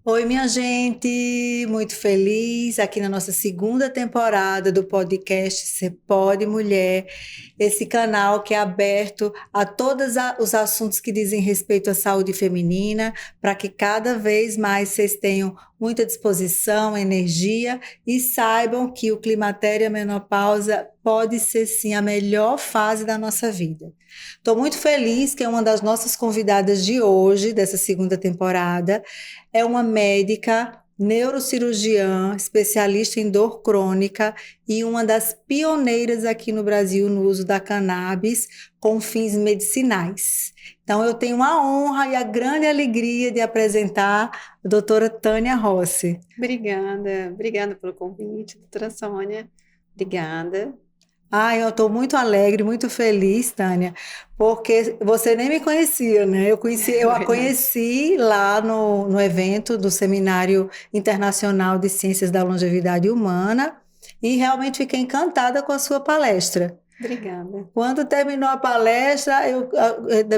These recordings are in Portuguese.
Oi, minha gente, muito feliz aqui na nossa segunda temporada do podcast Você Pode Mulher, esse canal que é aberto a todos os assuntos que dizem respeito à saúde feminina, para que cada vez mais vocês tenham muita disposição, energia e saibam que o climatério e a menopausa pode ser sim a melhor fase da nossa vida. Estou muito feliz que é uma das nossas convidadas de hoje, dessa segunda temporada, é uma médica neurocirurgiã, especialista em dor crônica e uma das pioneiras aqui no Brasil no uso da cannabis com fins medicinais. Então, eu tenho a honra e a grande alegria de apresentar a doutora Tânia Rossi. Obrigada pelo convite, doutora Sônia. Obrigada. Eu estou muito alegre, muito feliz, Tânia, porque você nem me conhecia, né? Eu É a verdade. conheci lá no evento do Seminário Internacional de Ciências da Longevidade Humana e realmente fiquei encantada com a sua palestra. Obrigada. Quando terminou a palestra, eu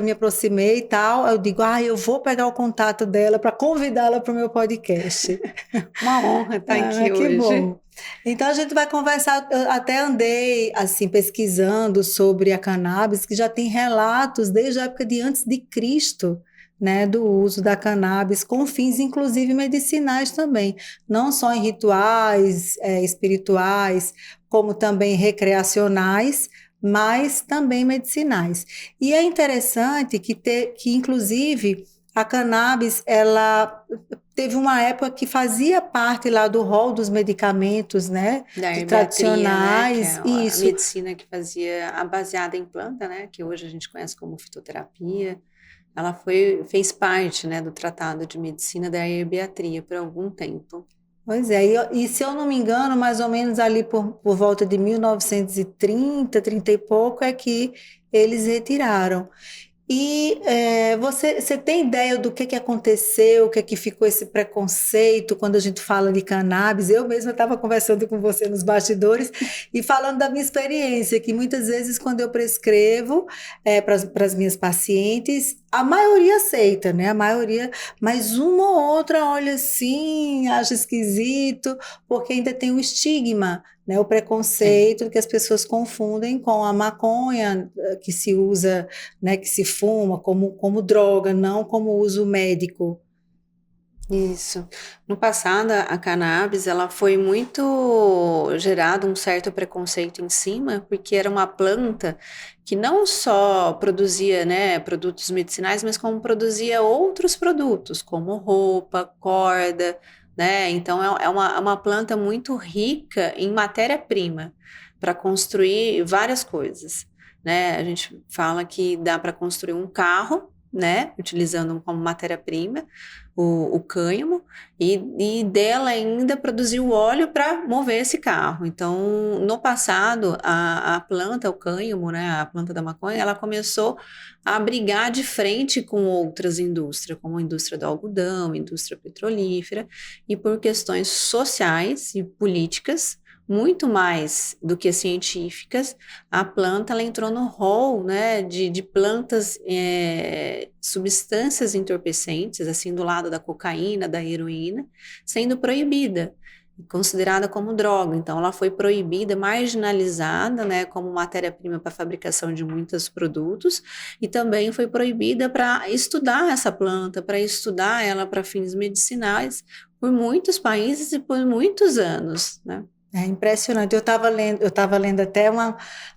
me aproximei e tal, eu digo, eu vou pegar o contato dela para convidá-la para o meu podcast. Uma honra estar Ah, aqui que hoje. bom. Então a gente vai conversar. Eu até andei assim pesquisando sobre a cannabis, que já tem relatos desde a época de antes de Cristo, né, do uso da cannabis com fins inclusive medicinais também, não só em rituais espirituais, como também recreacionais, mas também medicinais. E é interessante que inclusive a cannabis, ela teve uma época que fazia parte lá do rol dos medicamentos, né, Da de herbiatria, né? Que é tradicionais, a isso. medicina que fazia a baseada em planta, né? Que hoje a gente conhece como fitoterapia. Ela fez parte, né, do tratado de medicina da herbiatria por algum tempo. Pois é, e se eu não me engano, mais ou menos ali por volta de 1930, 30 e pouco, é que eles retiraram. E você tem ideia do que aconteceu, o que ficou esse preconceito quando a gente fala de cannabis? Eu mesma estava conversando com você nos bastidores e falando da minha experiência, que muitas vezes quando eu prescrevo para as minhas pacientes, a maioria aceita, né? A maioria, mas uma ou outra olha assim, acha esquisito, porque ainda tem o estigma, né? O É. preconceito que as pessoas confundem com a maconha que se usa, né, que se fuma como droga, não como uso médico. Isso. No passado, a cannabis, ela foi muito gerado um certo preconceito em cima, porque era uma planta que não só produzia, né, produtos medicinais, mas como produzia outros produtos, como roupa, corda, né? Então é uma planta muito rica em matéria-prima para construir várias coisas, né? A gente fala que dá para construir um carro, né, utilizando como matéria-prima o cânhamo, e dela ainda produziu óleo para mover esse carro. Então, no passado, a planta, o cânhamo, né, a planta da maconha, ela começou a brigar de frente com outras indústrias, como a indústria do algodão, a indústria petrolífera, e por questões sociais e políticas, muito mais do que científicas, a planta ela entrou no rol, né, de plantas, substâncias entorpecentes, assim, do lado da cocaína, da heroína, sendo proibida, considerada como droga. Então, ela foi proibida, marginalizada, né, como matéria-prima para a fabricação de muitos produtos, e também foi proibida para estudar essa planta, para estudar ela para fins medicinais, por muitos países e por muitos anos, né? É impressionante. Eu estava lendo até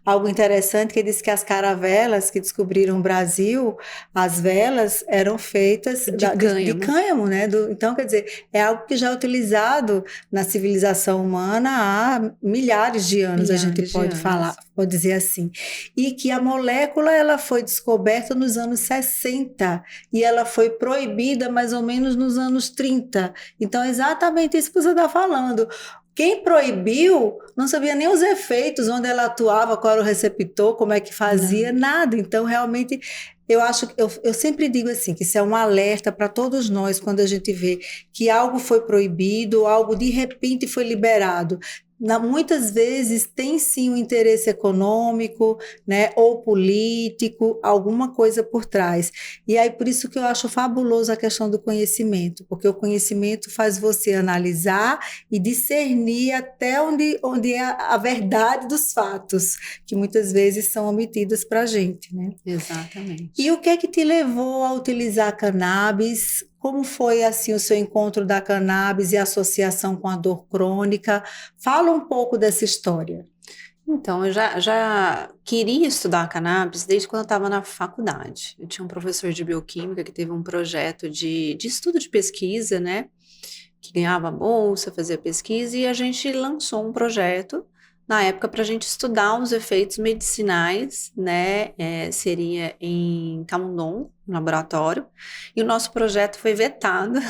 algo interessante que diz que as caravelas que descobriram o Brasil, as velas eram feitas De de cânhamo. cânhamo, né? Então, quer dizer, é algo que já é utilizado na civilização humana há milhares de anos, a gente Milhares de pode falar, anos. pode dizer assim. E que a molécula ela foi descoberta nos anos 60 e ela foi proibida mais ou menos nos anos 30. Então, é exatamente isso que você está falando. Quem proibiu não sabia nem os efeitos, onde ela atuava, qual era o receptor, como é que fazia, Não. nada. Então, realmente, eu sempre digo assim, que isso é um alerta para todos nós, quando a gente vê que algo foi proibido, algo de repente foi liberado. muitas vezes tem sim um interesse econômico, né, ou político, alguma coisa por trás. E aí por isso que eu acho fabuloso a questão do conhecimento, porque o conhecimento faz você analisar e discernir até onde é a verdade dos fatos, que muitas vezes são omitidos para a gente, né? E Exatamente. o que é que te levou a utilizar cannabis? Como foi assim o seu encontro da cannabis e a associação com a dor crônica? Fala um pouco dessa história. Então, eu já queria estudar cannabis desde quando eu estava na faculdade. Eu tinha um professor de bioquímica que teve um projeto de estudo de pesquisa, né? Que ganhava bolsa, fazia pesquisa, e a gente lançou um projeto na época para a gente estudar os efeitos medicinais, né? Seria em Camundongo, no laboratório, e o nosso projeto foi vetado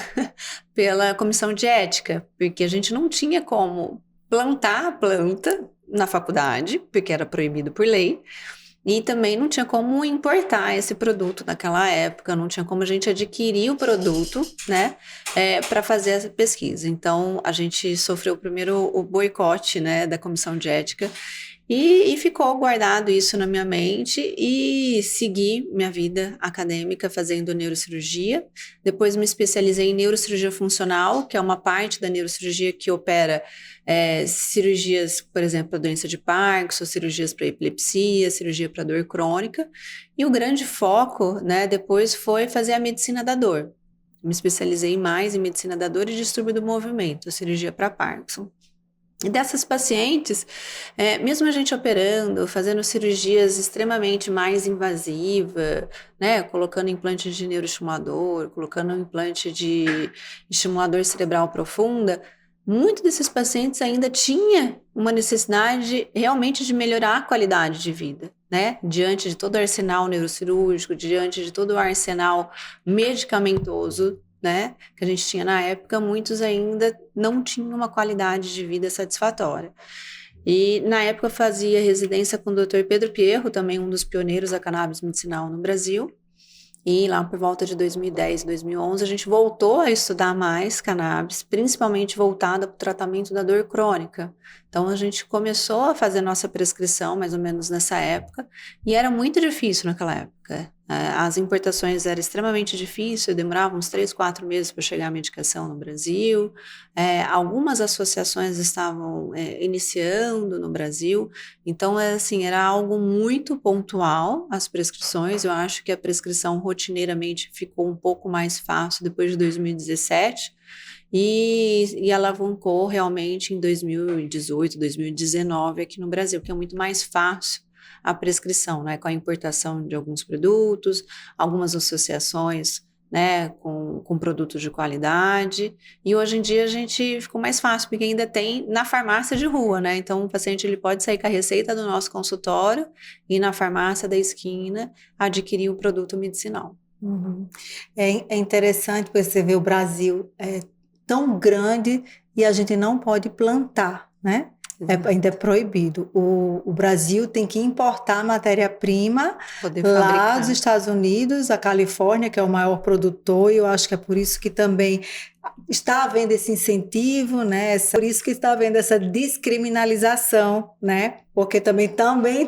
pela comissão de ética, porque a gente não tinha como plantar a planta na faculdade, porque era proibido por lei, e também não tinha como importar esse produto naquela época, não tinha como a gente adquirir o produto, né, para fazer essa pesquisa. Então, a gente sofreu primeiro o boicote, né, da comissão de ética, e ficou guardado isso na minha mente e segui minha vida acadêmica fazendo neurocirurgia. Depois me especializei em neurocirurgia funcional, que é uma parte da neurocirurgia que opera cirurgias, por exemplo, para doença de Parkinson, cirurgias para epilepsia, cirurgia para dor crônica. E o grande foco, né, depois foi fazer a medicina da dor. Me especializei mais em medicina da dor e distúrbio do movimento, cirurgia para Parkinson. E dessas pacientes, mesmo a gente operando, fazendo cirurgias extremamente mais invasivas, né, colocando implante de neuroestimulador, colocando um implante de estimulador cerebral profunda, muitos desses pacientes ainda tinha uma necessidade realmente de melhorar a qualidade de vida, né, diante de todo o arsenal neurocirúrgico, diante de todo o arsenal medicamentoso, né, que a gente tinha na época, muitos ainda não tinham uma qualidade de vida satisfatória. E na época eu fazia residência com o Dr. Pedro Pierro, também um dos pioneiros da cannabis medicinal no Brasil. E lá por volta de 2010, 2011, a gente voltou a estudar mais cannabis, principalmente voltada para o tratamento da dor crônica. Então a gente começou a fazer nossa prescrição mais ou menos nessa época, e era muito difícil naquela época. As importações eram extremamente difíceis, demoravam uns 3, 4 meses para chegar a medicação no Brasil. Algumas associações estavam iniciando no Brasil, então assim, era algo muito pontual as prescrições. Eu acho que a prescrição rotineiramente ficou um pouco mais fácil depois de 2017 e alavancou realmente em 2018, 2019 aqui no Brasil, que é muito mais fácil a prescrição, né, com a importação de alguns produtos, algumas associações, né, com produtos de qualidade, e hoje em dia a gente ficou mais fácil, porque ainda tem na farmácia de rua, né, então o paciente ele pode sair com a receita do nosso consultório e na farmácia da esquina adquirir o produto medicinal. Uhum. É interessante perceber o Brasil é tão grande e a gente não pode plantar, né? Ainda é proibido. O Brasil tem que importar matéria-prima Poder lá dos fabricar. Estados Unidos, a Califórnia, que é o maior produtor, e eu acho que é por isso que também está havendo esse incentivo, né? Por isso que está havendo essa descriminalização, né? Porque também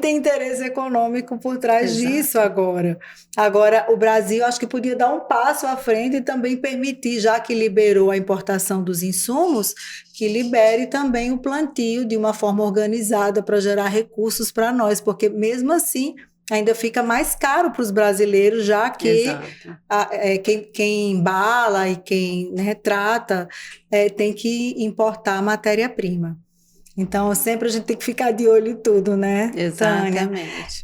tem interesse econômico por trás disso Exato. agora. Agora, o Brasil acho que podia dar um passo à frente e também permitir, já que liberou a importação dos insumos, que libere também o plantio de uma forma organizada para gerar recursos para nós, porque mesmo assim ainda fica mais caro para os brasileiros, já que quem embala e quem, né, trata tem que importar matéria-prima. Então, sempre a gente tem que ficar de olho em tudo, né, Tânia? Exatamente.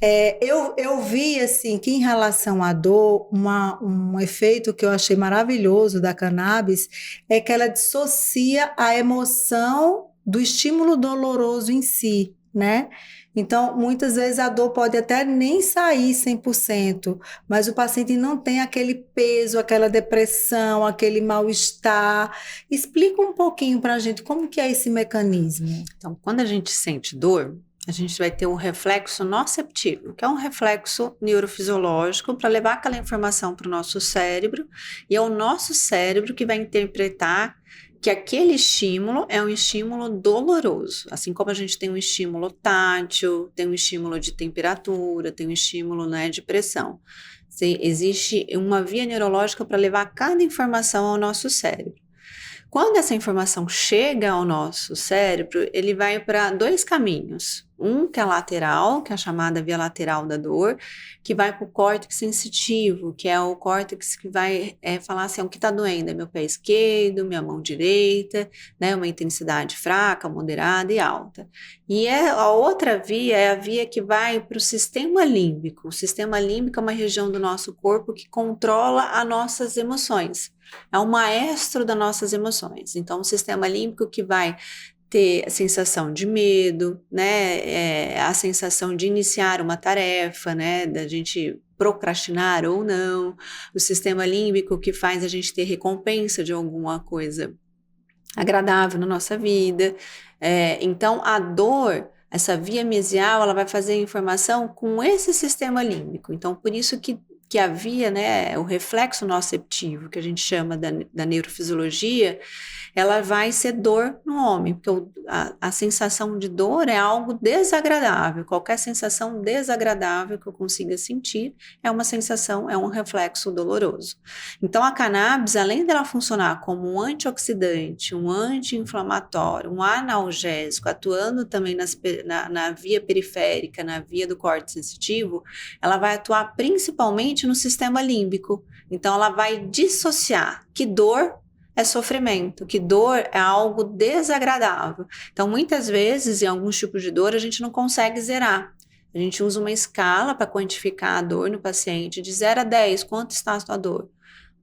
Eu vi, assim, que em relação à dor, um efeito que eu achei maravilhoso da cannabis é que ela dissocia a emoção do estímulo doloroso em si, né? Então, muitas vezes a dor pode até nem sair 100%, mas o paciente não tem aquele peso, aquela depressão, aquele mal-estar. Explica um pouquinho para a gente como que é esse mecanismo. Então, quando a gente sente dor, a gente vai ter um reflexo noceptivo, que é um reflexo neurofisiológico para levar aquela informação para o nosso cérebro, e é o nosso cérebro que vai interpretar que aquele estímulo é um estímulo doloroso, assim como a gente tem um estímulo tátil, tem um estímulo de temperatura, tem um estímulo, né, de pressão. Existe uma via neurológica para levar cada informação ao nosso cérebro. Quando essa informação chega ao nosso cérebro, ele vai para dois caminhos. Um que é lateral, que é a chamada via lateral da dor, que vai para o córtex sensitivo, que é o córtex que vai falar assim, o que está doendo é meu pé esquerdo, minha mão direita, né, uma intensidade fraca, moderada e alta. E a outra via é a via que vai para o sistema límbico. O sistema límbico é uma região do nosso corpo que controla as nossas emoções. É o maestro das nossas emoções. Então, o sistema límbico que vai ter a sensação de medo, né? A sensação de iniciar uma tarefa, né? Da gente procrastinar ou não. O sistema límbico que faz a gente ter recompensa de alguma coisa agradável na nossa vida. Então, a dor, essa via mesial, ela vai fazer a informação com esse sistema límbico. Então, por isso que a via, né, o reflexo nociceptivo, que a gente chama da neurofisiologia, ela vai ser dor no homem, porque a sensação de dor é algo desagradável. Qualquer sensação desagradável que eu consiga sentir é uma sensação, é um reflexo doloroso. Então, a cannabis, além dela funcionar como um antioxidante, um anti-inflamatório, um analgésico, atuando também na via periférica, na via do córtex sensitivo, ela vai atuar principalmente no sistema límbico. Então, ela vai dissociar que dor é sofrimento, que dor é algo desagradável. Então, muitas vezes, em alguns tipos de dor, a gente não consegue zerar. A gente usa uma escala para quantificar a dor no paciente, de 0 a 10, quanto está a sua dor?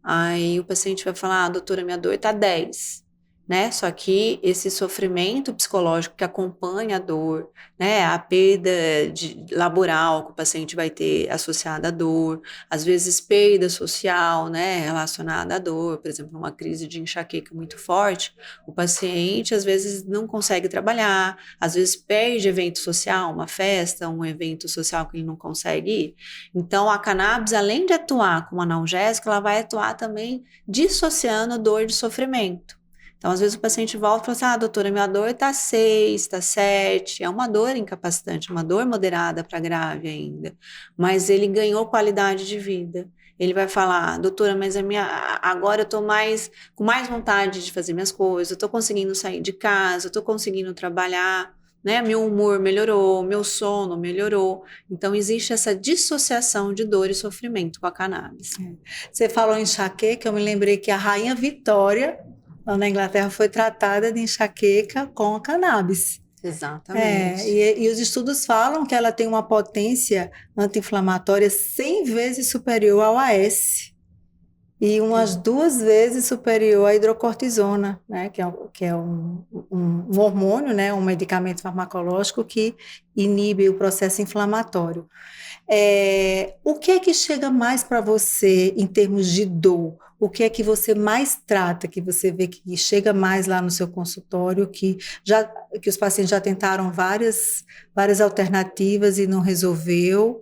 Aí o paciente vai falar, doutora, minha dor está 10. Né? Só que esse sofrimento psicológico que acompanha a dor, né? A perda laboral que o paciente vai ter associada à dor, às vezes perda social, né? Relacionada à dor, por exemplo, uma crise de enxaqueca muito forte, o paciente às vezes não consegue trabalhar, às vezes perde evento social, uma festa, um evento social que ele não consegue ir. Então, a cannabis, além de atuar como analgésico, ela vai atuar também dissociando dor de sofrimento. Então, às vezes o paciente volta e fala assim, doutora, minha dor está 6, está 7, é uma dor incapacitante, uma dor moderada para grave ainda, mas ele ganhou qualidade de vida. Ele vai falar, doutora, mas agora eu estou com mais vontade de fazer minhas coisas, eu estou conseguindo sair de casa, eu estou conseguindo trabalhar, né? Meu humor melhorou, meu sono melhorou. Então, existe essa dissociação de dor e sofrimento com a cannabis. Você falou em enxaqueca, eu me lembrei que a Rainha Vitória, lá na Inglaterra, foi tratada de enxaqueca com a cannabis. Exatamente. E os estudos falam que ela tem uma potência anti-inflamatória 100 vezes superior ao AS e umas 2 vezes superior à hidrocortisona, né, que é um hormônio, né, um medicamento farmacológico que inibe o processo inflamatório. O que é que chega mais para você em termos de dor? O que é que você mais trata, que você vê que chega mais lá no seu consultório, que os pacientes já tentaram várias alternativas e não resolveu,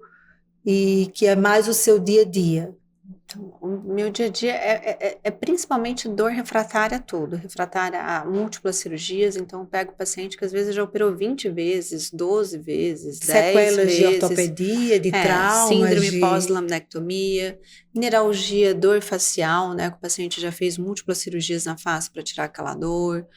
e que é mais o seu dia a dia? Então, o meu dia a dia é principalmente dor refratária a tudo, refratária a múltiplas cirurgias. Então, eu pego paciente que às vezes já operou 20 vezes, 12 vezes, 10 Sequelas vezes. de ortopedia, de traumas, síndrome pós-laminectomia, neuralgia, dor facial, né? Que o paciente já fez múltiplas cirurgias na face para tirar aquela dor.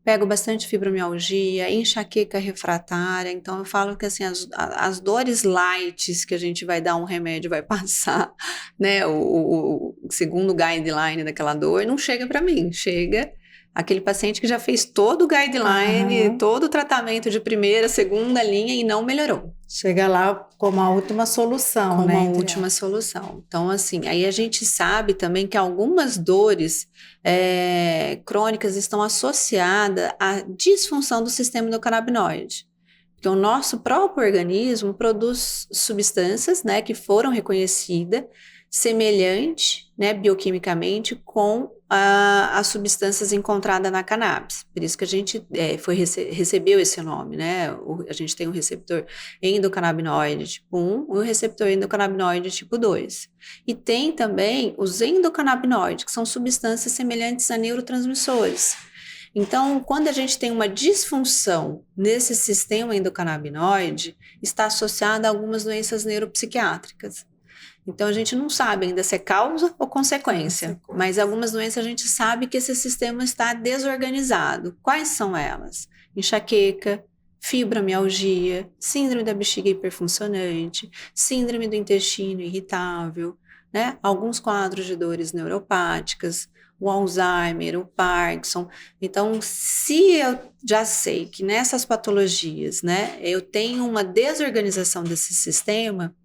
Pego bastante fibromialgia, enxaqueca refratária. Então, eu falo que assim, as dores light que a gente vai dar um remédio, vai passar, né? O segundo guideline daquela dor, não chega para mim. Chega aquele paciente que já fez todo o guideline, todo o tratamento de primeira, segunda linha e não melhorou. Chega lá como a última solução, como né? a última solução. Então, assim, aí a gente sabe também que algumas dores crônicas estão associadas à disfunção do sistema endocannabinoide. Porque o nosso próprio organismo produz substâncias, né, que foram reconhecidas semelhante, né, bioquimicamente com as substâncias encontradas na cannabis. Por isso que a gente recebeu esse nome, né? A gente tem um receptor endocannabinoide tipo 1 e o receptor endocannabinoide tipo 2. E tem também os endocannabinoides, que são substâncias semelhantes a neurotransmissores. Então, quando a gente tem uma disfunção nesse sistema endocannabinoide, está associada a algumas doenças neuropsiquiátricas. Então, a gente não sabe ainda se é causa ou consequência, mas algumas doenças a gente sabe que esse sistema está desorganizado. Quais são elas? Enxaqueca, fibromialgia, síndrome da bexiga hiperfuncionante, síndrome do intestino irritável, né? Alguns quadros de dores neuropáticas, o Alzheimer, o Parkinson. Então, se eu já sei que nessas patologias, né, eu tenho uma desorganização desse sistema,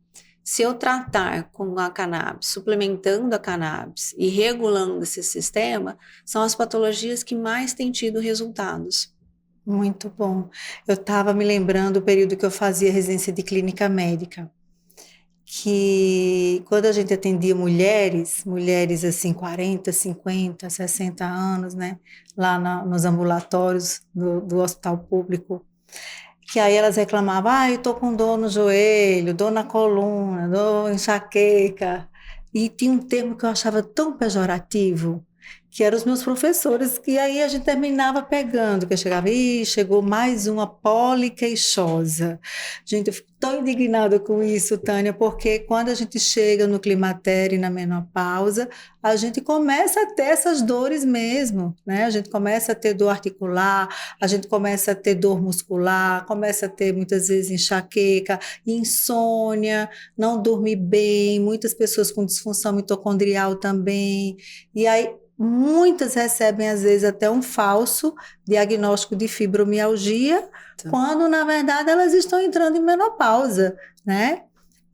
se eu tratar com a cannabis, suplementando a cannabis e regulando esse sistema, são as patologias que mais têm tido resultados. Muito bom. Eu estava me lembrando do período que eu fazia residência de clínica médica, que quando a gente atendia mulheres assim, 40, 50, 60 anos, né, lá nos ambulatórios do hospital público, que aí elas reclamavam, eu tô com dor no joelho, dor na coluna, dor enxaqueca, e tinha um termo que eu achava tão pejorativo, que eram os meus professores, que aí a gente terminava pegando, que eu chegava, chegou mais uma poliqueixosa. Gente, eu fico tão indignada com isso, Tânia, porque quando a gente chega no climatério e na menopausa, a gente começa a ter essas dores mesmo, né? A gente começa a ter dor articular, a gente começa a ter dor muscular, começa a ter muitas vezes enxaqueca, insônia, não dormir bem, muitas pessoas com disfunção mitocondrial também. E aí muitas recebem, às vezes, até um falso diagnóstico de fibromialgia, quando, na verdade, elas estão entrando em menopausa, né?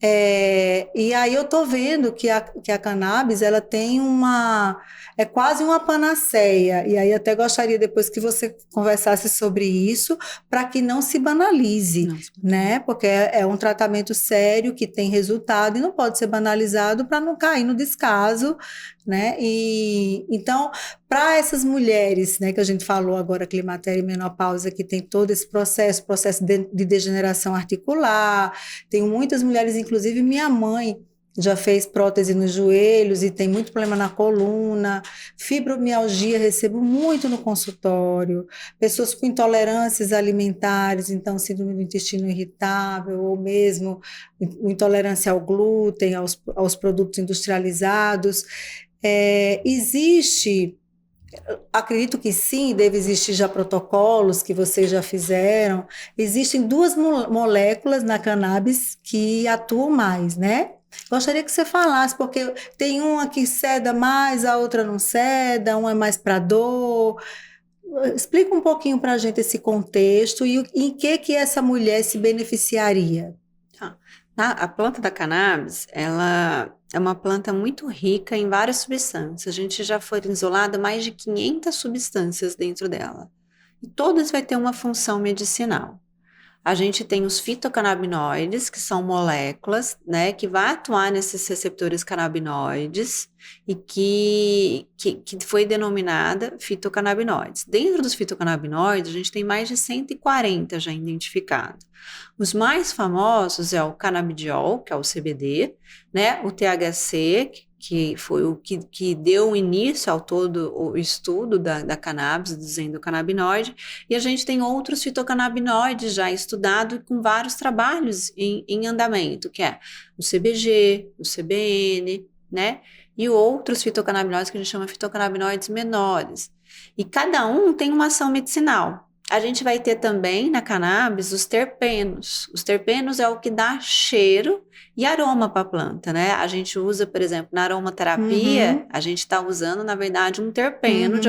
E aí eu estou vendo que a cannabis, ela tem é quase uma panaceia, e aí até gostaria depois que você conversasse sobre isso, para que não se banalize, né? Porque é um tratamento sério, que tem resultado, e não pode ser banalizado para não cair no descaso, né? E então, para essas mulheres, né, que a gente falou agora, climatério e menopausa, que tem todo esse processo de degeneração articular, tem muitas mulheres, inclusive minha mãe já fez prótese nos joelhos e tem muito problema na coluna, fibromialgia, recebo muito no consultório, pessoas com intolerâncias alimentares, então síndrome do intestino irritável, ou mesmo intolerância ao glúten, aos produtos industrializados. Acredito que sim, deve existir já protocolos que vocês já fizeram. Existem duas moléculas na cannabis que atuam mais, né? Gostaria que você falasse, porque tem uma que ceda mais, a outra não ceda, uma é mais para dor. Explica um pouquinho para a gente esse contexto e em que essa mulher se beneficiaria. A planta da cannabis, ela é uma planta muito rica em várias substâncias. A gente já foi isolado mais de 500 substâncias dentro dela. E todas vai ter uma função medicinal. A gente tem os fitocannabinoides, que são moléculas, né, que vai atuar nesses receptores canabinoides e que foi denominada fitocannabinoides. Dentro dos fitocannabinoides, a gente tem mais de 140 já identificados. Os mais famosos é o canabidiol, que é o CBD, né, o THC, que foi o que deu início ao todo o estudo da cannabis, dos endocannabinoides, e a gente tem outros fitocannabinoides já estudados com vários trabalhos em andamento, que é o CBG, o CBN, né, e outros fitocannabinoides que a gente chama de fitocannabinoides menores. E cada um tem uma ação medicinal. A gente vai ter também na cannabis os terpenos. Os terpenos é o que dá cheiro e aroma para a planta, né? A gente usa, por exemplo, na aromaterapia, a gente está usando, na verdade, um terpeno de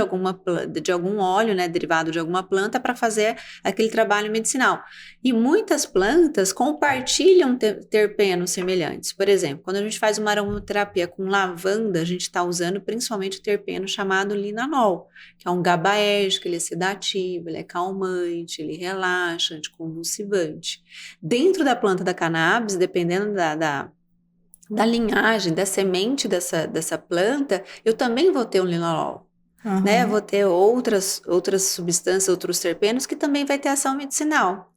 algum óleo, né, derivado de alguma planta para fazer aquele trabalho medicinal. E muitas plantas compartilham terpenos semelhantes. Por exemplo, quando a gente faz uma aromaterapia com lavanda, a gente está usando principalmente o terpeno chamado linalol, que é um GABAérgico, ele é sedativo, ele é calmante, ele relaxa, anticonvulsivante. Dentro da planta da cannabis, dependendo da linhagem, da semente dessa planta, eu também vou ter um linalol, né? Vou ter outras substâncias, outros terpenos que também vai ter ação medicinal.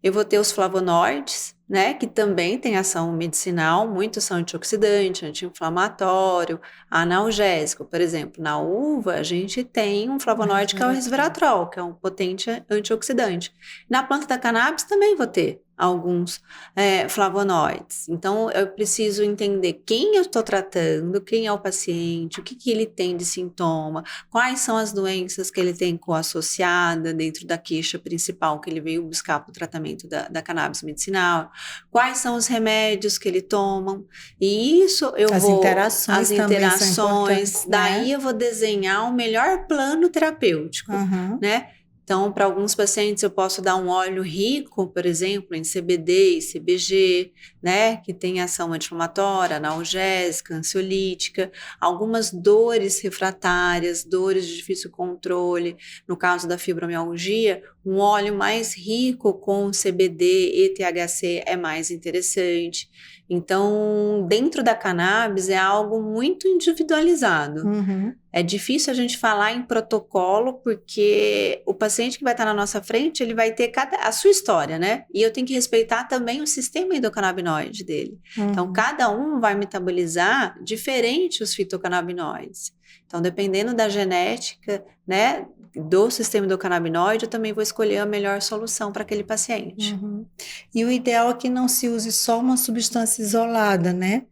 Eu vou ter os flavonoides, né, que também tem ação medicinal, muitos são antioxidante, anti-inflamatório, analgésico. Por exemplo, na uva, a gente tem um flavonoide que é o resveratrol, que é um potente antioxidante. Na planta da cannabis também vou ter alguns flavonoides. Então, eu preciso entender quem eu estou tratando, quem é o paciente, o que ele tem de sintoma, quais são as doenças que ele tem coassociada dentro da queixa principal que ele veio buscar para o tratamento da cannabis medicinal, quais são os remédios que ele toma, e isso As interações também são importantes, daí né? eu vou desenhar o melhor plano terapêutico, né? Então, para alguns pacientes eu posso dar um óleo rico, por exemplo, em CBD e CBG, né, que tem ação anti-inflamatória, analgésica, ansiolítica, algumas dores refratárias, dores de difícil controle, no caso da fibromialgia, um óleo mais rico com CBD e THC é mais interessante. Então, dentro da cannabis é algo muito individualizado. É difícil a gente falar em protocolo, porque o paciente que vai estar na nossa frente, ele vai ter a sua história, né? E eu tenho que respeitar também o sistema endocannabinoide dele. Então, cada um vai metabolizar diferente os fitocannabinoides. Então, dependendo da genética, né, do sistema endocannabinoide, eu também vou escolher a melhor solução para aquele paciente. E o ideal é que não se use só uma substância isolada, né?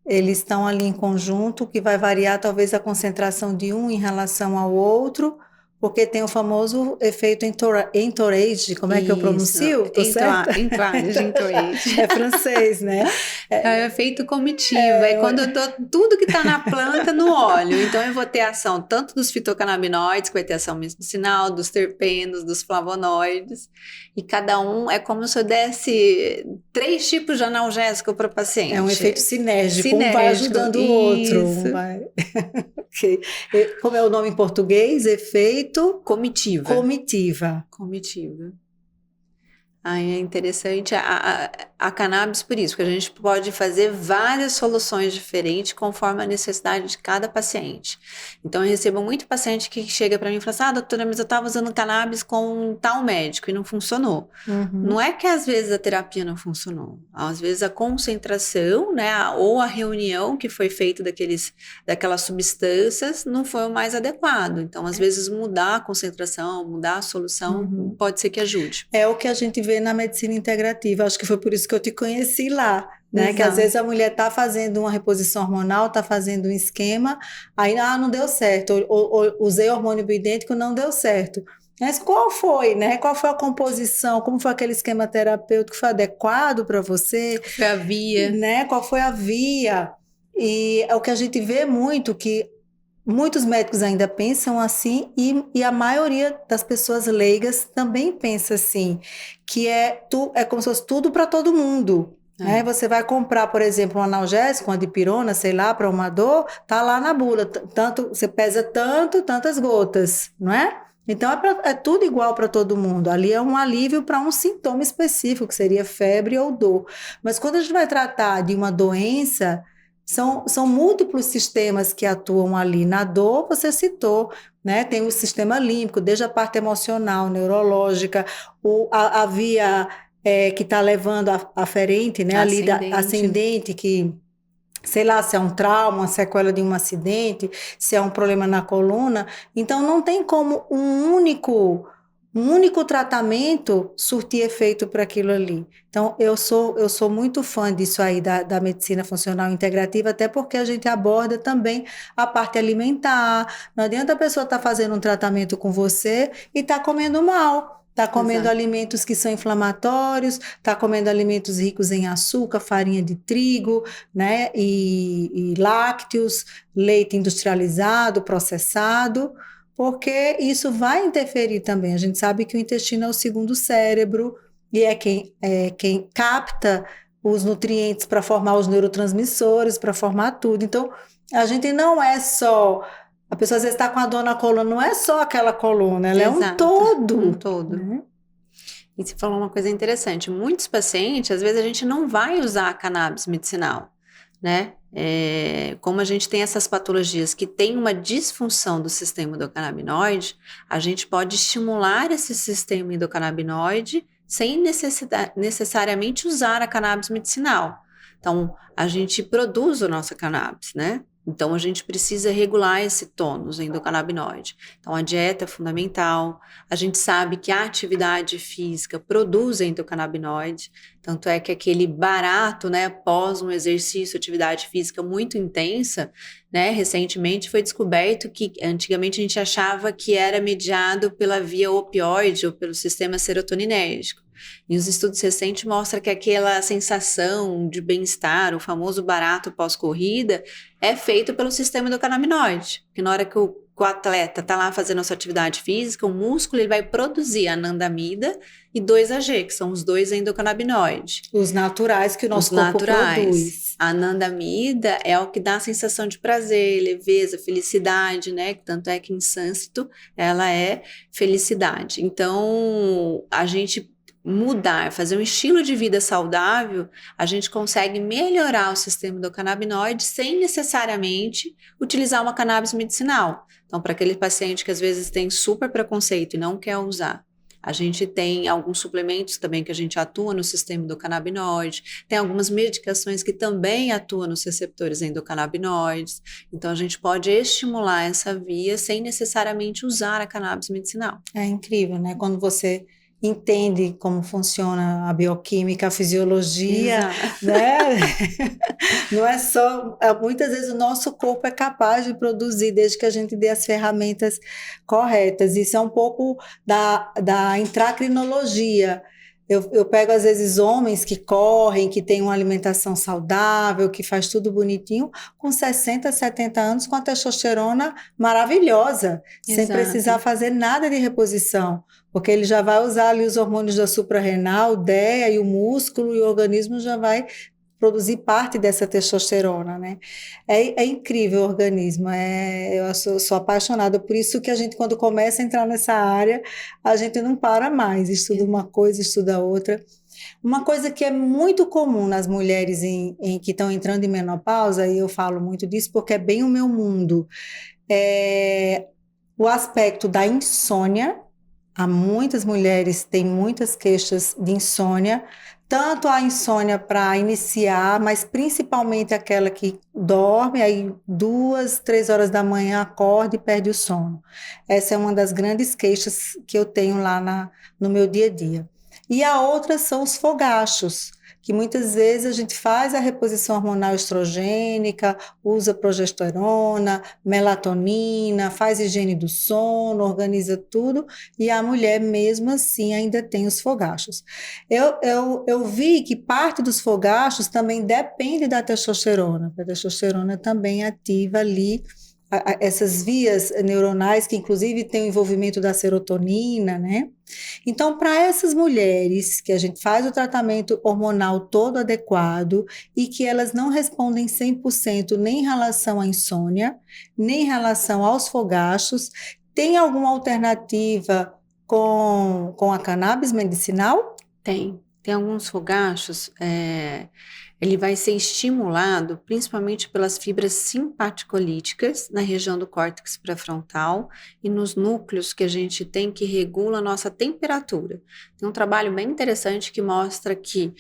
Eles estão ali em conjunto, que vai variar talvez a concentração de um em relação ao outro, porque tem o famoso efeito entourage, como é que eu pronuncio? Tô certa? Entourage. É francês, né? É o efeito comitiva, é quando eu dou tudo que está na planta no óleo, então eu vou ter ação tanto dos fitocannabinoides, que vai ter ação medicinal, dos terpenos, dos flavonoides, e cada um é como se eu desse 3 tipos de analgésico para o paciente. É um efeito sinérgico, um vai ajudando o outro. Um vai... Okay. Como é o nome em português? Efeito? Comitiva. Comitiva. Aí é interessante a cannabis por isso, porque a gente pode fazer várias soluções diferentes conforme a necessidade de cada paciente. Então eu recebo muito paciente que chega para mim e fala assim, doutora, mas eu estava usando cannabis com tal médico e não funcionou. Não é que às vezes a terapia não funcionou, às vezes a concentração, né, ou a reunião que foi feita daquelas substâncias não foi o mais adequado. Então às vezes mudar a concentração, mudar a solução pode ser que ajude. É o que a gente vê na medicina integrativa, acho que foi por isso que eu te conheci lá, né? Exato. Que às vezes a mulher está fazendo uma reposição hormonal, está fazendo um esquema, aí não deu certo, ou usei hormônio bioidêntico, não deu certo. Mas qual foi, né? Qual foi a composição? Como foi aquele esquema terapêutico? Foi adequado para você? Foi a via. Né? Qual foi a via? E é o que a gente vê muito, que muitos médicos ainda pensam assim e a maioria das pessoas leigas também pensa assim, que é como se fosse tudo para todo mundo. Né? Você vai comprar, por exemplo, um analgésico, uma dipirona, sei lá, para uma dor, tá lá na bula, tanto, você pesa tantas gotas, não é? Então é tudo igual para todo mundo. Ali é um alívio para um sintoma específico, que seria febre ou dor. Mas quando a gente vai tratar de uma doença, são múltiplos sistemas que atuam ali. Na dor, você citou, né? Tem o sistema límbico, desde a parte emocional, neurológica, a via que está levando a aferente, né? Ali ascendente, que, sei lá, se é um trauma, uma sequela de um acidente, se é um problema na coluna. Então, não tem como um único tratamento surtir efeito para aquilo ali. Então, eu sou muito fã disso aí, da medicina funcional integrativa, até porque a gente aborda também a parte alimentar. Não adianta a pessoa estar fazendo um tratamento com você e estar comendo mal. Está comendo alimentos que são inflamatórios, está comendo alimentos ricos em açúcar, farinha de trigo, né, e lácteos, leite industrializado, processado, porque isso vai interferir também. A gente sabe que o intestino é o segundo cérebro e é quem capta os nutrientes para formar os neurotransmissores, para formar tudo. Então, a gente não é só... A pessoa às vezes está com a dor na coluna, não é só aquela coluna, ela é um todo. Um todo. Né? E você falou uma coisa interessante. Muitos pacientes, às vezes a gente não vai usar a cannabis medicinal, né? Como a gente tem essas patologias que tem uma disfunção do sistema endocannabinoide, a gente pode estimular esse sistema endocannabinoide sem necessariamente usar a cannabis medicinal. Então, a gente produz a nossa cannabis, né? Então, a gente precisa regular esse tônus endocannabinoide. Então, a dieta é fundamental. A gente sabe que a atividade física produz endocannabinoide. Tanto é que aquele barato, né, após um exercício, atividade física muito intensa, né, recentemente foi descoberto que antigamente a gente achava que era mediado pela via opioide ou pelo sistema serotoninérgico. E os estudos recentes mostram que aquela sensação de bem-estar, o famoso barato pós-corrida, é feito pelo sistema endocannabinoide. Porque na hora que o atleta está lá fazendo a sua atividade física, o músculo ele vai produzir anandamida e 2-AG, que são os dois endocannabinoides. Os naturais que o nosso corpo produz. A anandamida é o que dá a sensação de prazer, leveza, felicidade, né? Tanto é que em sânscrito ela é felicidade. Então, a gente mudar, fazer um estilo de vida saudável, a gente consegue melhorar o sistema endocannabinoide sem necessariamente utilizar uma cannabis medicinal. Então, para aquele paciente que às vezes tem super preconceito e não quer usar, a gente tem alguns suplementos também que a gente atua no sistema endocannabinoide, tem algumas medicações que também atuam nos receptores endocannabinoides, então a gente pode estimular essa via sem necessariamente usar a cannabis medicinal. É incrível, né? Quando você entende como funciona a bioquímica, a fisiologia, Exato. né? Não é só, muitas vezes o nosso corpo é capaz de produzir, desde que a gente dê as ferramentas corretas. Isso é um pouco da endocrinologia. Eu pego, às vezes, homens que correm, que têm uma alimentação saudável, que faz tudo bonitinho, com 60, 70 anos, com a testosterona maravilhosa, sem Exato. precisar fazer nada de reposição, porque ele já vai usar ali os hormônios da suprarrenal, DEA, e o músculo e o organismo já vai produzir parte dessa testosterona, né? É incrível o organismo, eu sou apaixonada, por isso que a gente, quando começa a entrar nessa área, a gente não para mais, estuda uma coisa, estuda outra. Uma coisa que é muito comum nas mulheres que estão entrando em menopausa, e eu falo muito disso porque é bem o meu mundo, é o aspecto da insônia. Há muitas mulheres têm muitas queixas de insônia, tanto a insônia para iniciar, mas principalmente aquela que dorme, aí 2, 3 horas da manhã acorda e perde o sono. Essa é uma das grandes queixas que eu tenho lá no meu dia a dia. E a outra são os fogachos, que muitas vezes a gente faz a reposição hormonal estrogênica, usa progesterona, melatonina, faz higiene do sono, organiza tudo, e a mulher mesmo assim ainda tem os fogachos. Eu vi que parte dos fogachos também depende da testosterona, a testosterona também ativa ali essas vias neuronais que inclusive tem o envolvimento da serotonina, né? Então, para essas mulheres que a gente faz o tratamento hormonal todo adequado e que elas não respondem 100% nem em relação à insônia, nem em relação aos fogachos, tem alguma alternativa com a cannabis medicinal? Tem alguns fogachos, ele vai ser estimulado principalmente pelas fibras simpaticolíticas na região do córtex pré-frontal e nos núcleos que a gente tem que regula a nossa temperatura. Tem um trabalho bem interessante que mostra que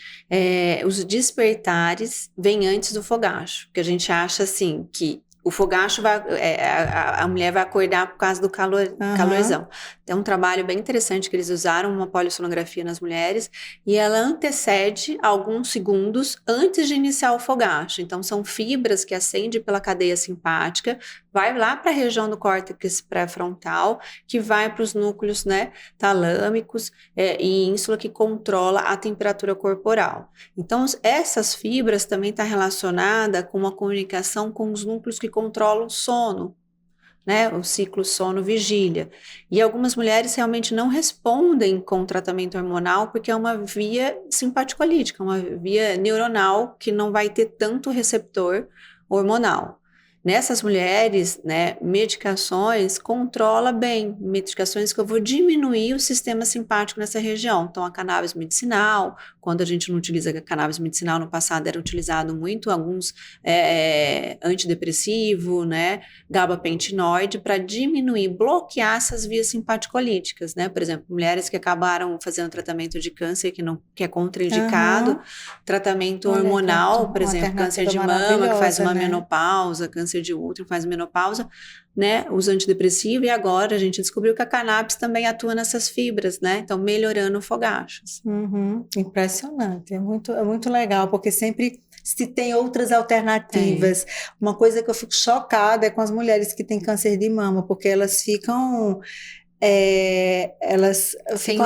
os despertares vêm antes do fogacho, que a gente acha assim que o fogacho a mulher vai acordar por causa do calorzão. Tem um trabalho bem interessante que eles usaram uma polissonografia nas mulheres e ela antecede alguns segundos antes de iniciar o fogacho. Então, são fibras que acendem pela cadeia simpática, vai lá para a região do córtex pré-frontal, que vai para os núcleos, né, talâmicos e ínsula que controla a temperatura corporal. Então, essas fibras também estão relacionadas com uma comunicação com os núcleos que controlam o sono, né, o ciclo sono-vigília. E algumas mulheres realmente não respondem com tratamento hormonal porque é uma via simpaticolítica, uma via neuronal que não vai ter tanto receptor hormonal. nessas mulheres, né, medicações controla bem, medicações que eu vou diminuir o sistema simpático nessa região. Então, a cannabis medicinal, quando a gente não utiliza a cannabis medicinal, no passado era utilizado muito alguns antidepressivo, né, gabapentinoide, para diminuir, bloquear essas vias simpaticolíticas, né? Por exemplo, mulheres que acabaram fazendo tratamento de câncer que é contraindicado, tratamento Olha, hormonal, por uma exemplo, câncer alternativa de mama, que faz uma maravilhosa, né? menopausa, câncer de útero, faz menopausa, né? Uso antidepressivo, e agora a gente descobriu que a cannabis também atua nessas fibras, né? Então, melhorando fogachos. Uhum, impressionante, é muito legal, porque sempre se tem outras alternativas. Uma coisa que eu fico chocada é com as mulheres que têm câncer de mama, porque elas Sem ficam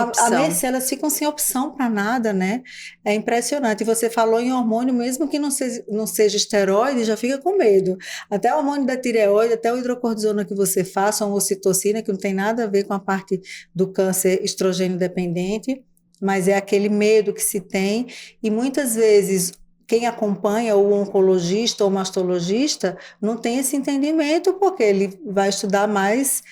à opção. mercê, elas ficam sem opção para nada, né? É impressionante. E você falou em hormônio, mesmo que não seja esteroide, já fica com medo. Até o hormônio da tireoide, até o hidrocortisona que você faça, uma ocitocina, que não tem nada a ver com a parte do câncer estrogênio dependente, mas é aquele medo que se tem. E muitas vezes quem acompanha o oncologista ou mastologista não tem esse entendimento, porque ele vai estudar mais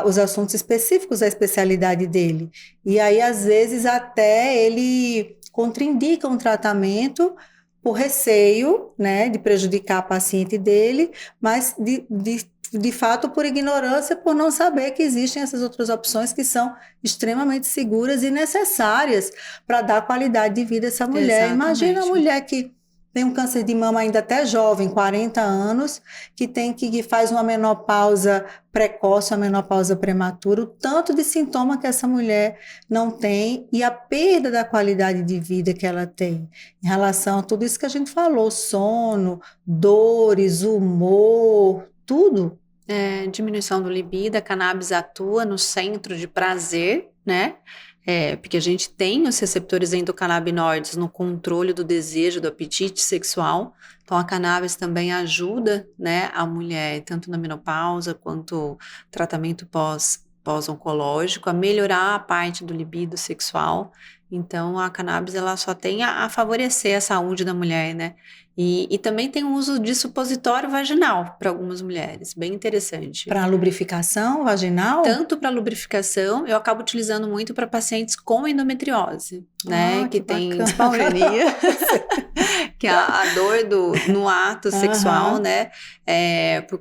os assuntos específicos da especialidade dele. E aí, às vezes, até ele contraindica um tratamento por receio, né, de prejudicar a paciente dele, mas de fato por ignorância, por não saber que existem essas outras opções que são extremamente seguras e necessárias para dar qualidade de vida a essa mulher. Imagina a Exatamente. mulher que tem um câncer de mama ainda até jovem, 40 anos, que faz uma menopausa precoce, uma menopausa prematura, o tanto de sintoma que essa mulher não tem e a perda da qualidade de vida que ela tem em relação a tudo isso que a gente falou, sono, dores, humor, tudo. Diminuição do libido, a cannabis atua no centro de prazer, né? Porque a gente tem os receptores endocannabinoides no controle do desejo, do apetite sexual. Então, a cannabis também ajuda, né, a mulher, tanto na menopausa quanto tratamento pós-oncológico, a melhorar a parte do libido sexual. Então, a cannabis ela só tem a favorecer a saúde da mulher, né? E também tem o uso de supositório vaginal para algumas mulheres, bem interessante. Para lubrificação vaginal? Tanto para lubrificação, eu acabo utilizando muito para pacientes com endometriose, né? Ah, Que que tem bacana. dispareunia, que é a dor no ato sexual, Aham, né? Por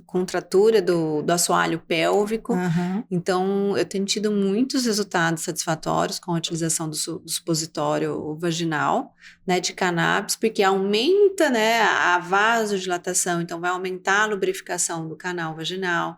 contratura do assoalho pélvico. aham. Então, eu tenho tido muitos resultados satisfatórios com a utilização do supositório vaginal, né? De cannabis, porque aumenta, né? A vasodilatação, então vai aumentar a lubrificação do canal vaginal.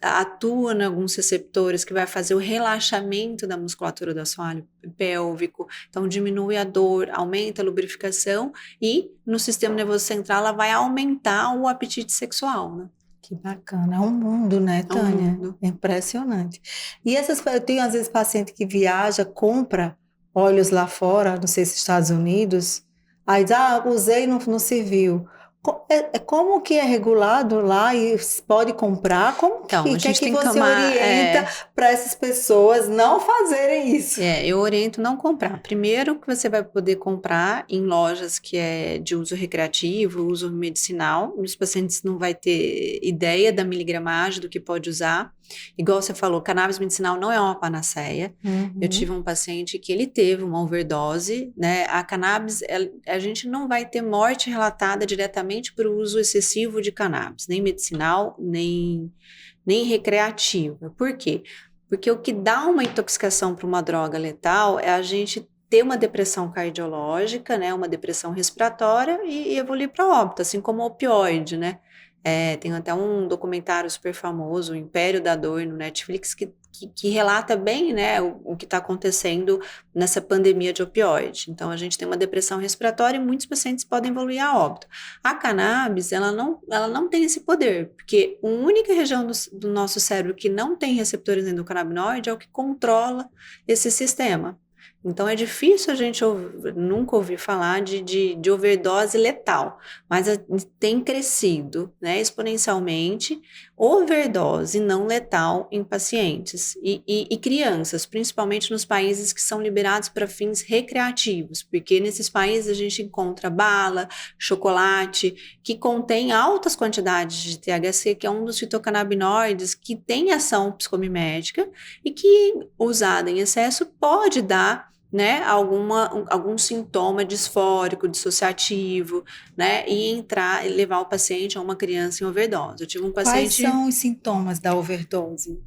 Atua em alguns receptores que vai fazer o relaxamento da musculatura do assoalho pélvico, então diminui a dor, aumenta a lubrificação e no sistema nervoso central ela vai aumentar o apetite sexual, né? Que bacana. É um mundo, né, É um Tânia? mundo. É impressionante. E eu tenho às vezes paciente que viaja, compra óleos lá fora, não sei se Estados Unidos, aí diz, usei e não serviu. Como que é regulado lá e pode comprar? Então, a Que é gente que tem que você tomar. orienta para essas pessoas não fazerem isso? Eu oriento não comprar. Primeiro que você vai poder comprar em lojas que é de uso recreativo, uso medicinal. Os pacientes não vai ter ideia da miligramagem do que pode usar. Igual você falou, cannabis medicinal não é uma panaceia. Eu tive Uhum. um paciente que ele teve uma overdose, né? A cannabis, a gente não vai ter morte relatada diretamente por uso excessivo de cannabis, nem medicinal, nem recreativa. Por quê? Porque o que dá uma intoxicação para uma droga letal é a gente ter uma depressão cardiológica, né, uma depressão respiratória e evoluir para óbito, assim como o opioide, né? Tem até um documentário super famoso, O Império da Dor, no Netflix, que relata bem, né, o que está acontecendo nessa pandemia de opioide. Então, a gente tem uma depressão respiratória e muitos pacientes podem evoluir a óbito. A cannabis, ela não tem esse poder, porque a única região do nosso cérebro que não tem receptores endocannabinoide é o que controla esse sistema. Então é difícil a gente nunca ouvir falar de overdose letal, mas tem crescido, né, exponencialmente overdose não letal em pacientes e crianças, principalmente nos países que são liberados para fins recreativos, porque nesses países a gente encontra bala, chocolate, que contém altas quantidades de THC, que é um dos fitocannabinoides que tem ação psicomimética e que, usado em excesso, pode dar, né, algum sintoma disfórico, dissociativo, né, e levar o paciente a uma criança em overdose. Eu tive um Quais paciente... são os sintomas da overdose?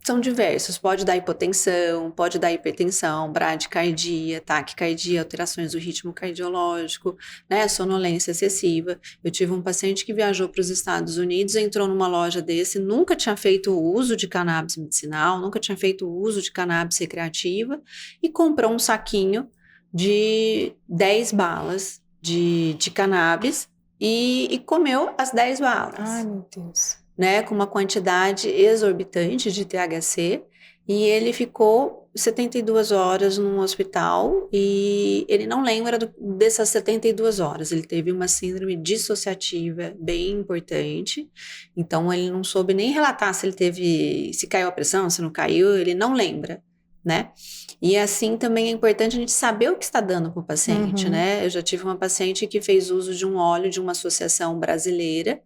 São diversos, pode dar hipotensão, pode dar hipertensão, bradicardia, taquicardia, alterações do ritmo cardiológico, né, sonolência excessiva. Eu tive um paciente que viajou para os Estados Unidos, entrou numa loja desse, nunca tinha feito uso de cannabis medicinal, nunca tinha feito uso de cannabis recreativa e comprou um saquinho de 10 balas de cannabis e comeu as 10 balas. Ai, meu Deus. Né, com uma quantidade exorbitante de THC, e ele ficou 72 horas num hospital e ele não lembra dessas 72 horas. Ele teve uma síndrome dissociativa bem importante, então ele não soube nem relatar se caiu a pressão, se não caiu, ele não lembra, né? E assim também é importante a gente saber o que está dando para o paciente, né? Eu já tive uma paciente que fez uso de um óleo de uma associação brasileira,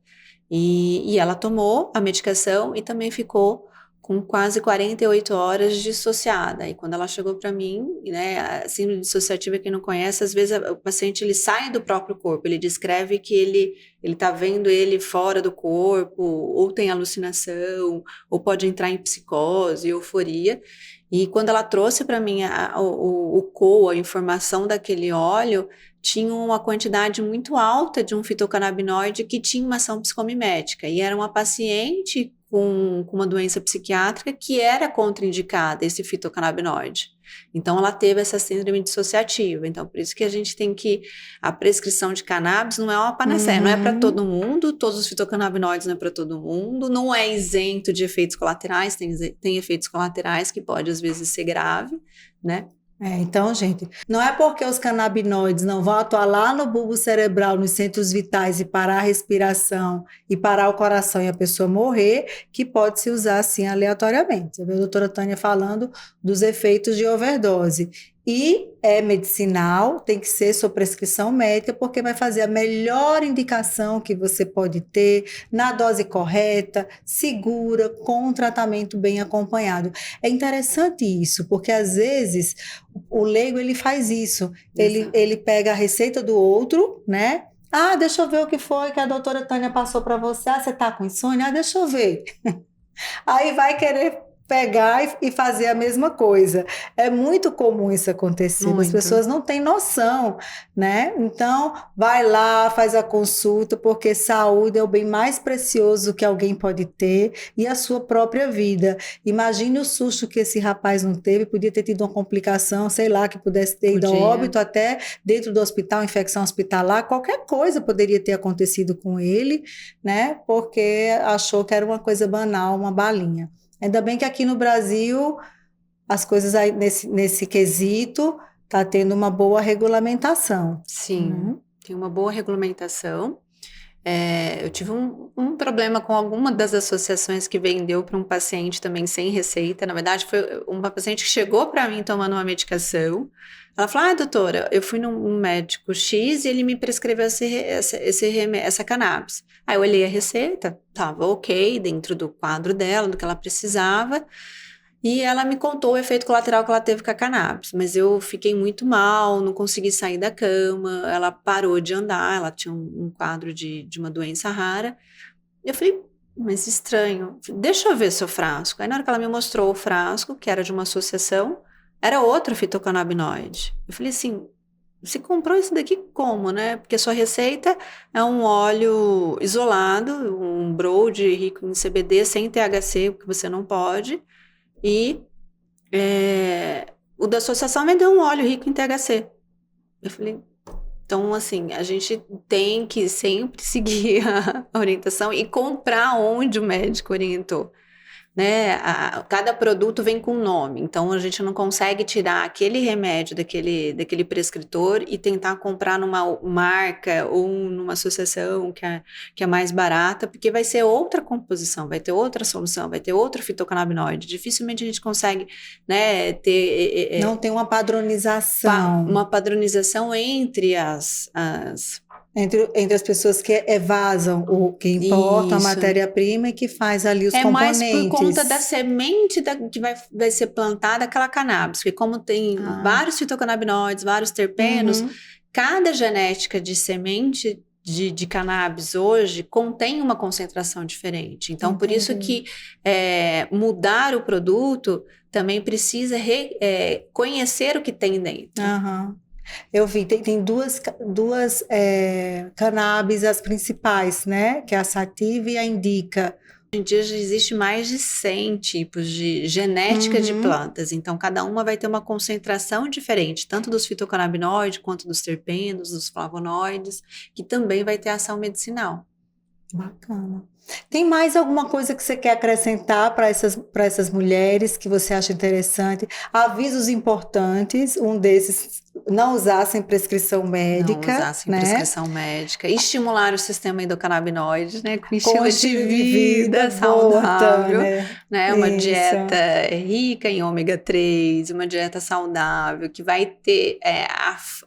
e ela tomou a medicação e também ficou com quase 48 horas dissociada. E quando ela chegou para mim, né, a síndrome dissociativa, quem não conhece, às vezes o paciente ele sai do próprio corpo, ele descreve que ele está vendo ele fora do corpo, ou tem alucinação, ou pode entrar em psicose, euforia. E quando ela trouxe para mim a informação daquele óleo, tinha uma quantidade muito alta de um fitocannabinoide que tinha uma ação psicomimética. E era uma paciente com uma doença psiquiátrica que era contraindicada esse fitocannabinoide. Então, ela teve essa síndrome dissociativa. Então, por isso que a gente tem a prescrição de cannabis não é uma panaceia, não é para todo mundo, todos os fitocannabinoides não é para todo mundo, não é isento de efeitos colaterais, tem efeitos colaterais que pode, às vezes, ser grave, né? Então, gente, não é porque os canabinoides não vão atuar lá no bulbo cerebral, nos centros vitais e parar a respiração e parar o coração e a pessoa morrer, que pode se usar assim aleatoriamente. Você vê a doutora Tânia falando dos efeitos de overdose. E é medicinal, tem que ser sob prescrição médica, porque vai fazer a melhor indicação que você pode ter, na dose correta, segura, com um tratamento bem acompanhado. É interessante isso, porque às vezes o leigo ele faz isso, ele pega a receita do outro, né? Ah, deixa eu ver o que foi que a doutora Tânia passou para você. Ah, você está com insônia? Ah, deixa eu ver. Aí vai querer pegar e fazer a mesma coisa. É muito comum isso acontecer, Muito. as pessoas não têm noção, né? Então, vai lá, faz a consulta, porque saúde é o bem mais precioso que alguém pode ter e a sua própria vida. Imagine o susto que esse rapaz não teve, podia ter tido uma complicação, sei lá, que pudesse ter ido ao óbito até dentro do hospital, infecção hospitalar, qualquer coisa poderia ter acontecido com ele, né? Porque achou que era uma coisa banal, uma balinha. Ainda bem que aqui no Brasil as coisas aí nesse quesito tá tendo uma boa regulamentação. Sim, tem uma boa regulamentação. Eu tive um problema com alguma das associações que vendeu para um paciente também sem receita. Na verdade, foi uma paciente que chegou para mim tomando uma medicação. Ela falou: doutora, eu fui num médico X e ele me prescreveu essa cannabis. Aí eu olhei a receita, estava ok, dentro do quadro dela, do que ela precisava. E ela me contou o efeito colateral que ela teve com a cannabis, mas eu fiquei muito mal, não consegui sair da cama, ela parou de andar, ela tinha um quadro de uma doença rara. Eu falei, mas estranho, deixa eu ver seu frasco. Aí na hora que ela me mostrou o frasco, que era de uma associação, era outro fitocannabinoide. Eu falei assim, você comprou isso daqui como, né? Porque a sua receita é um óleo isolado, um broad rico em CBD, sem THC, porque você não pode. E o da associação me deu um óleo rico em THC. Eu falei, então assim, a gente tem que sempre seguir a orientação e comprar onde o médico orientou. né? Cada produto vem com um nome, então a gente não consegue tirar aquele remédio daquele prescritor e tentar comprar numa marca ou numa associação que é mais barata, porque vai ser outra composição, vai ter outra solução, vai ter outro fitocannabinoide. Dificilmente a gente consegue, né, ter... Não tem uma padronização. Uma padronização entre Entre as pessoas que evasam o que importa, a Isso. matéria-prima e que faz ali os componentes. É mais por conta da semente que vai ser plantada aquela cannabis, porque como tem vários fitocannabinoides, vários terpenos, cada genética de semente de cannabis hoje contém uma concentração diferente. Então, por isso que mudar o produto também precisa conhecer o que tem dentro. Eu vi, tem duas cannabis, as principais, né? Que é a sativa e a indica. Hoje em dia já existe mais de 100 tipos de genética de plantas, então cada uma vai ter uma concentração diferente, tanto dos fitocannabinoides quanto dos terpenos, dos flavonoides, que também vai ter ação medicinal. Bacana. Tem mais alguma coisa que você quer acrescentar para essas mulheres que você acha interessante? Avisos importantes, um desses, não usar sem prescrição médica. Não usar sem prescrição médica. Estimular o sistema endocannabinoide, né? Com Com estilo de vida saudável. Né? Uma dieta rica em ômega 3, uma dieta saudável, que vai ter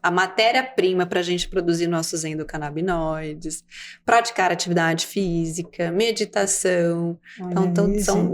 a matéria-prima para a gente produzir nossos endocannabinoides. Praticar atividade física, meditação. Então, são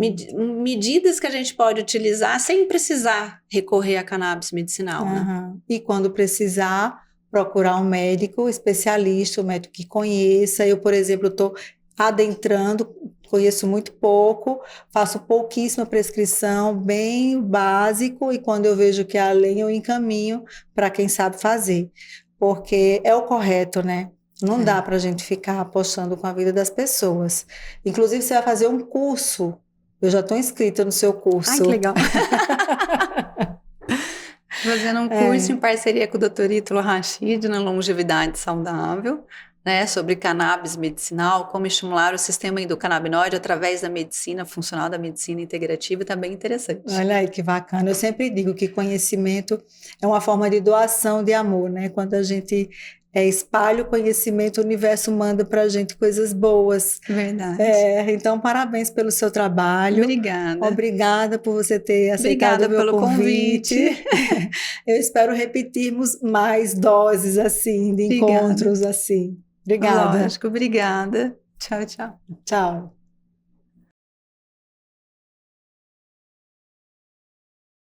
medidas que a gente pode utilizar sem precisar recorrer à cannabis medicinal. Né? E quando precisar, procurar um médico especialista, um médico que conheça. Eu, por exemplo, estou adentrando, conheço muito pouco, faço pouquíssima prescrição, bem básico, e quando eu vejo que é além, eu encaminho para quem sabe fazer. Porque é o correto, né? Não dá para a gente ficar apostando com a vida das pessoas. Inclusive, você vai fazer um curso. Eu já estou inscrita no seu curso. Ai, que legal. Fazendo um curso em parceria com o Dr. Ítalo Rachid na longevidade saudável, né, sobre cannabis medicinal, como estimular o sistema endocannabinoide através da medicina funcional, da medicina integrativa, tá bem interessante. Olha aí que bacana. Eu sempre digo que conhecimento é uma forma de doação de amor, né? Quando a gente espalha o conhecimento, o universo manda para a gente coisas boas. Verdade. Então, parabéns pelo seu trabalho. Obrigada. Obrigada por você ter aceitado o meu convite. Eu espero repetirmos mais doses assim, de encontros assim. Obrigada. Lógico, obrigada. Tchau, tchau. Tchau.